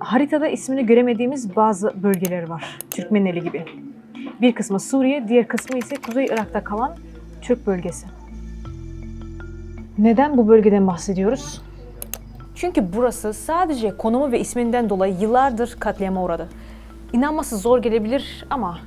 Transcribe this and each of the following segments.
Haritada ismini göremediğimiz bazı bölgeler var. Türkmeneli gibi. Bir kısmı Suriye, diğer kısmı ise Kuzey Irak'ta kalan Türk bölgesi. Neden bu bölgeden bahsediyoruz? Çünkü burası sadece konumu ve isminden dolayı yıllardır katliama uğradı. İnanması zor gelebilir ama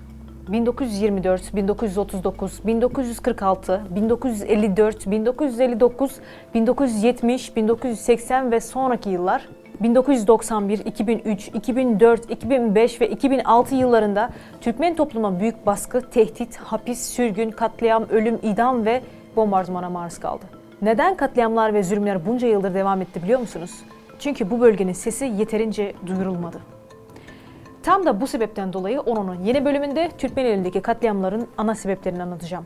1924, 1939, 1946, 1954, 1959, 1970, 1980 ve sonraki yıllar 1991, 2003, 2004, 2005 ve 2006 yıllarında Türkmen topluma büyük baskı, tehdit, hapis, sürgün, katliam, ölüm, idam ve bombardımana maruz kaldı. Neden katliamlar ve zulümler bunca yıldır devam etti biliyor musunuz? Çünkü bu bölgenin sesi yeterince duyurulmadı. Tam da bu sebepten dolayı onun yeni bölümünde Türkmeneli'ndeki katliamların ana sebeplerini anlatacağım.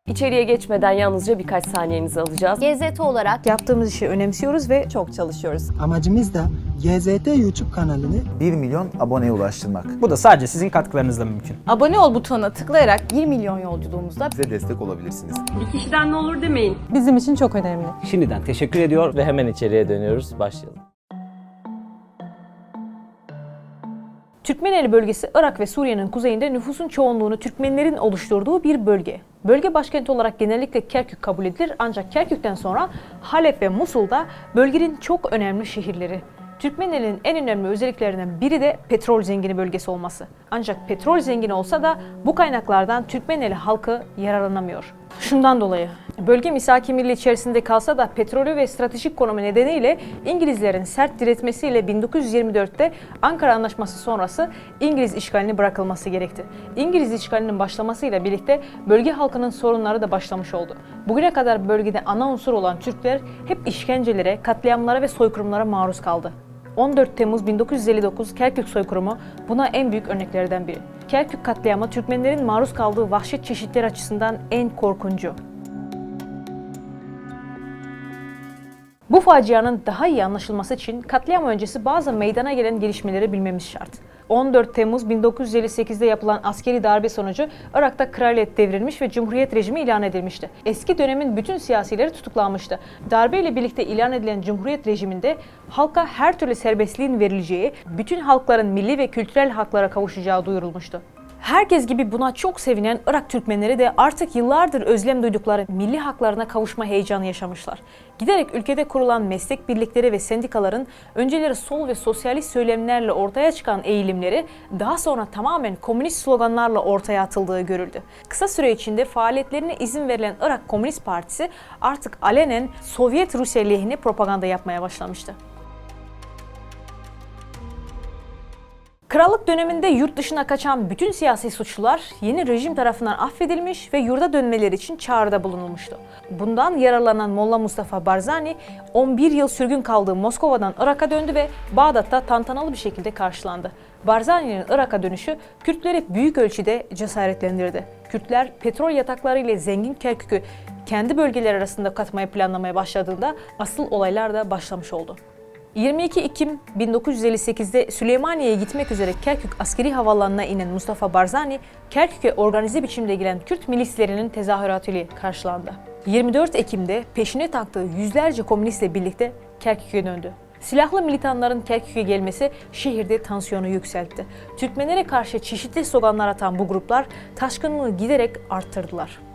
İçeriye geçmeden yalnızca birkaç saniyenizi alacağız. GZT olarak Yaptığımız işi önemsiyoruz ve Çok çalışıyoruz. Amacımız da GZT YouTube kanalını 1 milyon aboneye ulaştırmak. Bu da sadece sizin katkılarınızla mümkün. abone ol butonuna tıklayarak 1 milyon yolculuğumuzda bize destek olabilirsiniz. Bir kişiden ne olur demeyin. bizim için çok önemli. Şimdiden teşekkür ediyor ve hemen içeriye dönüyoruz. Başlayalım. Türkmeneli bölgesi Irak ve Suriye'nin kuzeyinde nüfusun çoğunluğunu Türkmenlerin oluşturduğu bir bölge. Bölge başkenti olarak genellikle Kerkük kabul edilir ancak Kerkük'ten sonra Halep ve Musul da bölgenin çok önemli şehirleri. Türkmenlerin en önemli özelliklerinden biri de petrol zengini bölgesi olması. Ancak petrol zengini olsa da bu kaynaklardan Türkmeneli halkı yararlanamıyor. Şundan dolayı, bölge misak-ı milli içerisinde kalsa da petrolü ve stratejik konumu nedeniyle İngilizlerin sert diretmesiyle 1924'te Ankara Anlaşması sonrası İngiliz işgalini bırakılması gerekti. İngiliz işgalinin başlamasıyla birlikte bölge halkının sorunları da başlamış oldu. Bugüne kadar bölgede ana unsur olan Türkler hep işkencelere, katliamlara ve soykırımlara maruz kaldı. 14 Temmuz 1959 Kerkük soykırımı buna en büyük örneklerden biri. Kerkük katliamı Türkmenlerin maruz kaldığı vahşet çeşitleri açısından en korkuncu. Bu facianın daha iyi anlaşılması için katliam öncesi bazı meydana gelen gelişmeleri bilmemiz şart. 14 Temmuz 1958'de yapılan askeri darbe sonucu Irak'ta kraliyet devrilmiş ve cumhuriyet rejimi ilan edilmişti. Eski dönemin bütün siyasileri tutuklanmıştı. Darbe ile birlikte ilan edilen cumhuriyet rejiminde halka her türlü serbestliğin verileceği, bütün halkların milli ve kültürel haklara kavuşacağı duyurulmuştu. Herkes gibi buna çok sevinen Irak Türkmenleri de artık yıllardır özlem duydukları milli haklarına kavuşma heyecanı yaşamışlar. Giderek ülkede kurulan meslek birlikleri ve sendikaların önceleri sol ve sosyalist söylemlerle ortaya çıkan eğilimleri daha sonra tamamen komünist sloganlarla ortaya atıldığı görüldü. Kısa süre içinde faaliyetlerine izin verilen Irak Komünist Partisi artık alenen Sovyet Rusya lehine propaganda yapmaya başlamıştı. Krallık döneminde yurt dışına kaçan bütün siyasi suçlular yeni rejim tarafından affedilmiş ve yurda dönmeleri için çağrıda bulunulmuştu. Bundan yararlanan Molla Mustafa Barzani 11 yıl sürgün kaldığı Moskova'dan Irak'a döndü ve Bağdat'ta tantanalı bir şekilde karşılandı. Barzani'nin Irak'a dönüşü Kürtleri büyük ölçüde cesaretlendirdi. Kürtler petrol yatakları ile zengin Kerkük'ü kendi bölgeleri arasında katmayı planlamaya başladığında asıl olaylar da başlamış oldu. 22 Ekim 1958'de Süleymaniye'ye gitmek üzere Kerkük askeri havaalanına inen Mustafa Barzani, Kerkük'e organize biçimde gelen Kürt milislerinin tezahüratıyla karşılandı. 24 Ekim'de peşine taktığı yüzlerce komünistle birlikte Kerkük'e döndü. Silahlı militanların Kerkük'e gelmesi şehirde tansiyonu yükseltti. Türkmenlere karşı çeşitli sloganlar atan bu gruplar taşkınlığı giderek arttırdılar.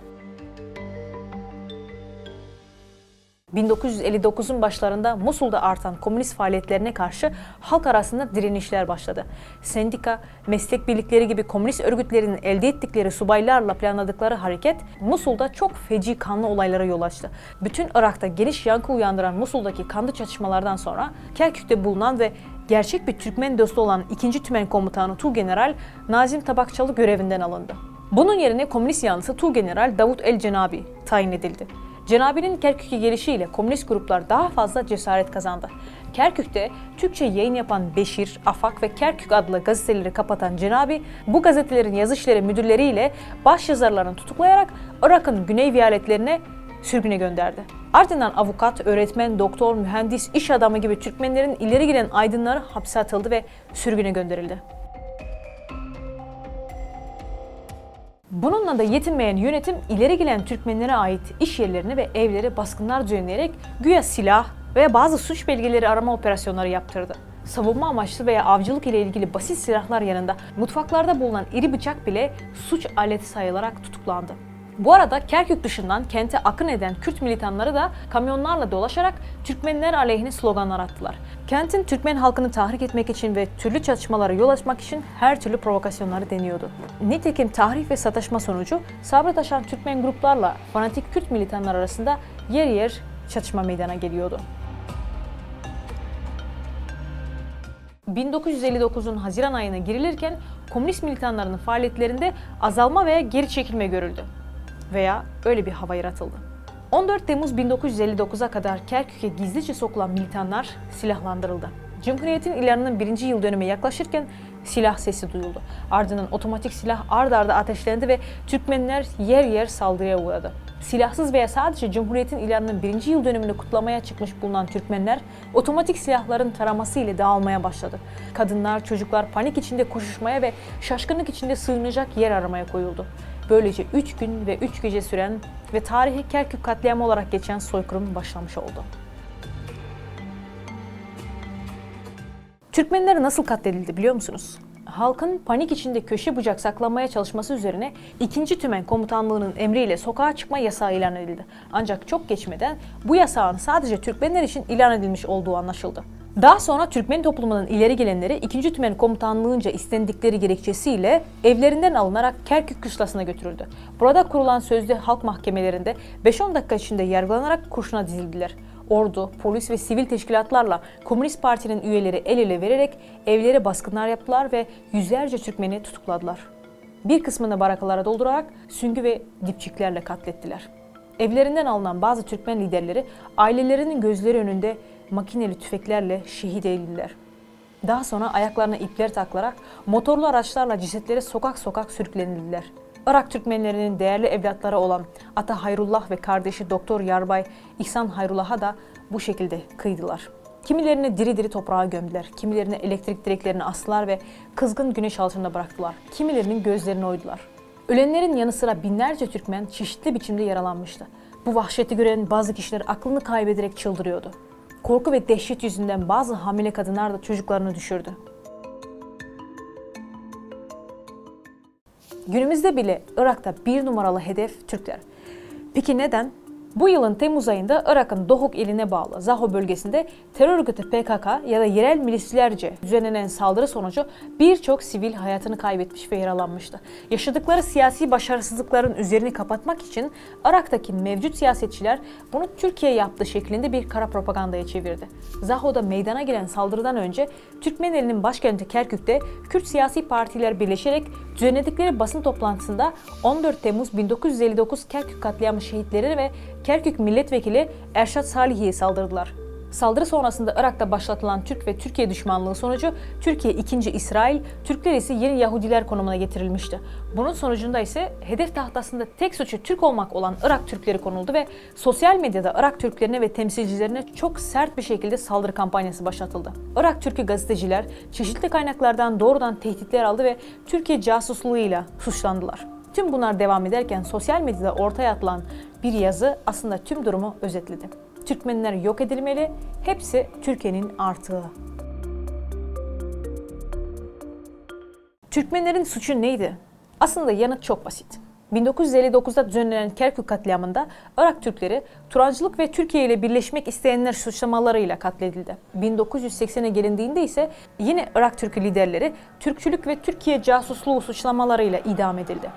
1959'un başlarında Musul'da artan komünist faaliyetlerine karşı halk arasında direnişler başladı. Sendika, meslek birlikleri gibi komünist örgütlerin elde ettikleri subaylarla planladıkları hareket Musul'da çok feci kanlı olaylara yol açtı. Bütün Irak'ta geniş yankı uyandıran Musul'daki kanlı çatışmalardan sonra Kerkük'te bulunan ve gerçek bir Türkmen dostu olan 2. Tümen Komutanı Tuğgeneral Nazim Tabakçalı görevinden alındı. Bunun yerine komünist yanlısı Tuğgeneral Davut El Cenabi tayin edildi. Cenabi'nin Kerkük'e gelişiyle komünist gruplar daha fazla cesaret kazandı. Kerkük'te Türkçe yayın yapan Beşir, Afak ve Kerkük adlı gazeteleri kapatan Cenabi, bu gazetelerin yazışları müdürleriyle başyazarlarını tutuklayarak Irak'ın güney vilayetlerine sürgüne gönderdi. Ardından avukat, öğretmen, doktor, mühendis, iş adamı gibi Türkmenlerin ileri gelen aydınları hapse atıldı ve sürgüne gönderildi. Bununla da yetinmeyen yönetim ileri gelen Türkmenlere ait iş yerlerini ve evleri baskınlar düzenleyerek güya silah veya bazı suç belgeleri arama operasyonları yaptırdı. Savunma amaçlı veya avcılık ile ilgili basit silahlar yanında mutfaklarda bulunan iri bıçak bile suç aleti sayılarak tutuklandı. Bu arada Kerkük dışından kente akın eden Kürt militanları da kamyonlarla dolaşarak Türkmenler aleyhine sloganlar attılar. Kentin Türkmen halkını tahrik etmek için ve türlü çatışmalara yol açmak için her türlü provokasyonları deniyordu. Nitekim tahrik ve sataşma sonucu sabrı taşan Türkmen gruplarla fanatik Kürt militanlar arasında yer yer çatışma meydana geliyordu. 1959'un Haziran ayına girilirken komünist militanların faaliyetlerinde azalma veya geri çekilme görüldü. Veya öyle bir hava yaratıldı. 14 Temmuz 1959'a kadar Kerkük'e gizlice sokulan militanlar silahlandırıldı. Cumhuriyet'in ilanının 1. yıl dönümü yaklaşırken silah sesi duyuldu. Ardından otomatik silah ard arda ateşlendi ve Türkmenler yer yer saldırıya uğradı. Silahsız veya sadece Cumhuriyet'in ilanının 1. yıl dönümünü kutlamaya çıkmış bulunan Türkmenler otomatik silahların taraması ile dağılmaya başladı. Kadınlar, çocuklar panik içinde koşuşmaya ve şaşkınlık içinde sığınacak yer aramaya koyuldu. Böylece 3 gün ve 3 gece süren ve tarihi Kerkük katliamı olarak geçen soykırım başlamış oldu. Türkmenler nasıl katledildi biliyor musunuz? Halkın panik içinde köşe bucak saklanmaya çalışması üzerine 2. Tümen Komutanlığı'nın emriyle sokağa çıkma yasağı ilan edildi. Ancak çok geçmeden bu yasağın sadece Türkmenler için ilan edilmiş olduğu anlaşıldı. Daha sonra Türkmen toplumunun ileri gelenleri 2. Tümen Komutanlığı'nca istendikleri gerekçesiyle evlerinden alınarak Kerkük kışlasına götürüldü. Burada kurulan sözlü halk mahkemelerinde 5-10 dakika içinde yargılanarak kurşuna dizildiler. Ordu, polis ve sivil teşkilatlarla Komünist Parti'nin üyeleri el ele vererek evlere baskınlar yaptılar ve yüzlerce Türkmeni tutukladılar. Bir kısmını barakalara doldurarak süngü ve dipçiklerle katlettiler. Evlerinden alınan bazı Türkmen liderleri ailelerinin gözleri önünde makineli tüfeklerle şehit edildiler. Daha sonra ayaklarına ipler takılarak motorlu araçlarla cesetleri sokak sokak sürüklenildiler. Irak Türkmenlerinin değerli evlatları olan Ata Hayrullah ve kardeşi Doktor Yarbay İhsan Hayrullah'a da bu şekilde kıydılar. Kimilerini diri diri toprağa gömdüler, kimilerini elektrik direklerine astılar ve kızgın güneş altında bıraktılar. Kimilerinin gözlerini oydular. Ölenlerin yanı sıra binlerce Türkmen çeşitli biçimde yaralanmıştı. Bu vahşeti gören bazı kişiler aklını kaybederek çıldırıyordu. Korku ve dehşet yüzünden bazı hamile kadınlar da çocuklarını düşürdü. Günümüzde bile Irak'ta bir numaralı hedef Türkler. Peki neden? Bu yılın Temmuz ayında Irak'ın Dohuk iline bağlı Zaho bölgesinde terör örgütü PKK ya da yerel milislerce düzenlenen saldırı sonucu birçok sivil hayatını kaybetmiş ve yaralanmıştı. Yaşadıkları siyasi başarısızlıkların üzerini kapatmak için Irak'taki mevcut siyasetçiler bunu Türkiye yaptığı şeklinde bir kara propagandaya çevirdi. Zaho'da meydana gelen saldırıdan önce Türkmenlerin başkenti Kerkük'te Kürt siyasi partiler birleşerek düzenledikleri basın toplantısında 14 Temmuz 1959 Kerkük katliamı şehitleri ve Kerkük milletvekili Erşat Salih'i'ye saldırdılar. Saldırı sonrasında Irak'ta başlatılan Türk ve Türkiye düşmanlığı sonucu Türkiye 2. İsrail, Türkler ise yeni Yahudiler konumuna getirilmişti. Bunun sonucunda ise hedef tahtasında tek suçu Türk olmak olan Irak Türkleri konuldu ve sosyal medyada Irak Türklerine ve temsilcilerine çok sert bir şekilde saldırı kampanyası başlatıldı. Irak Türk'ü gazeteciler çeşitli kaynaklardan doğrudan tehditler aldı ve Türkiye casusluğuyla suçlandılar. Tüm bunlar devam ederken sosyal medyada ortaya atılan bir yazı aslında tüm durumu özetledi. Türkmenler yok edilmeli, hepsi Türkiye'nin artığı. Türkmenlerin suçu neydi? Aslında yanıt çok basit. 1959'da düzenlenen Kerkük katliamında Irak Türkleri Turancılık ve Türkiye ile birleşmek isteyenler suçlamalarıyla katledildi. 1980'e gelindiğinde ise yine Irak Türk'ü liderleri Türkçülük ve Türkiye casusluğu suçlamalarıyla idam edildi.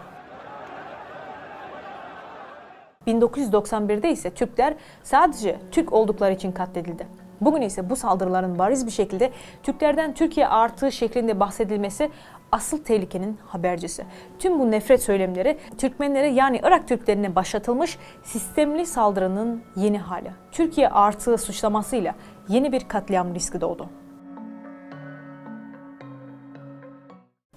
1991'de ise Türkler sadece Türk oldukları için katledildi. Bugün ise bu saldırıların bariz bir şekilde Türklerden Türkiye artığı şeklinde bahsedilmesi asıl tehlikenin habercisi. Tüm bu nefret söylemleri Türkmenlere yani Irak Türklerine başlatılmış sistemli saldırının yeni hali. Türkiye artığı suçlamasıyla yeni bir katliam riski doğdu.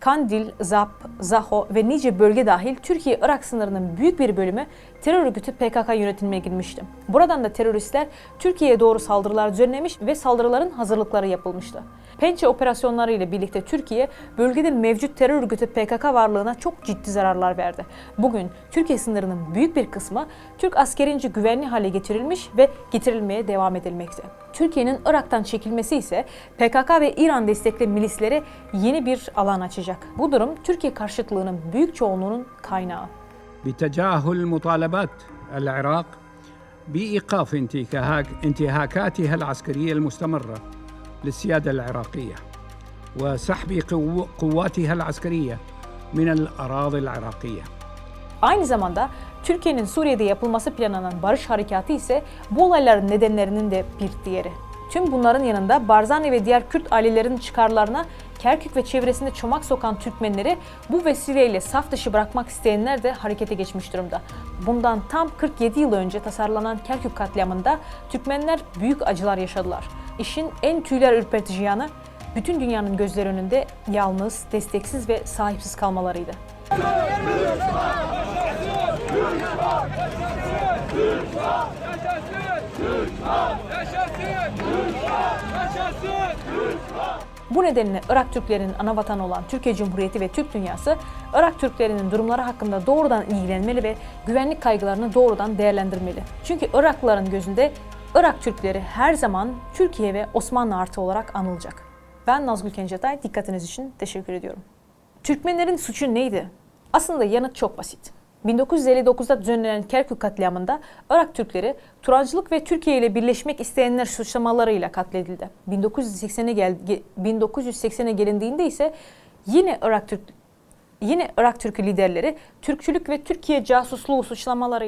Kandil, Zap, Zaho ve nice bölge dahil Türkiye-Irak sınırının büyük bir bölümü terör örgütü PKK yönetimine girmişti. Buradan da teröristler Türkiye'ye doğru saldırılar düzenlemiş ve saldırıların hazırlıkları yapılmıştı. Pençe operasyonları ile birlikte Türkiye, bölgede mevcut terör örgütü PKK varlığına çok ciddi zararlar verdi. Bugün Türkiye sınırının büyük bir kısmı Türk askerince güvenli hale getirilmiş ve getirilmeye devam edilmekte. Türkiye'nin Irak'tan çekilmesi ise PKK ve İran destekli milislere yeni bir alan açacak. Bu durum Türkiye karşıtlığının büyük çoğunluğunun kaynağı. بتجاهل مطالبات العراق بإيقاف انتهاكاتها العسكرية المستمرة للسيادة العراقية وسحب قواتها العسكرية من الأراضي العراقية. Aynı zamanda Türkiye'nin Suriye'de yapılması planlanan barış harekatı ise bu olayların nedenlerinin de bir diğeri. Tüm bunların yanında Barzani ve diğer Kürt ailelerinin çıkarlarına Kerkük ve çevresinde çomak sokan Türkmenleri bu vesileyle saf dışı bırakmak isteyenler de harekete geçmiş durumda. Bundan tam 47 yıl önce tasarlanan Kerkük katliamında Türkmenler büyük acılar yaşadılar. İşin en tüyler ürpertici yanı bütün dünyanın gözleri önünde yalnız, desteksiz ve sahipsiz kalmalarıydı. Bu nedenle Irak Türklerinin anavatanı olan Türkiye Cumhuriyeti ve Türk dünyası, Irak Türklerinin durumları hakkında doğrudan ilgilenmeli ve güvenlik kaygılarını doğrudan değerlendirmeli. Çünkü Iraklıların gözünde Irak Türkleri her zaman Türkiye ve Osmanlı artı olarak anılacak. Ben Nazgül Kencetay, dikkatiniz için teşekkür ediyorum. Türkmenlerin suçu neydi? Aslında yanıt çok basit. 1959'da düzenlenen Kerkük katliamında Irak Türkleri Turancılık ve Türkiye ile birleşmek isteyenler suçlamalarıyla katledildi. 1980'e gelindiğinde ise yine Irak Türk'ü liderleri Türkçülük ve Türkiye casusluğu suçlamalarıyla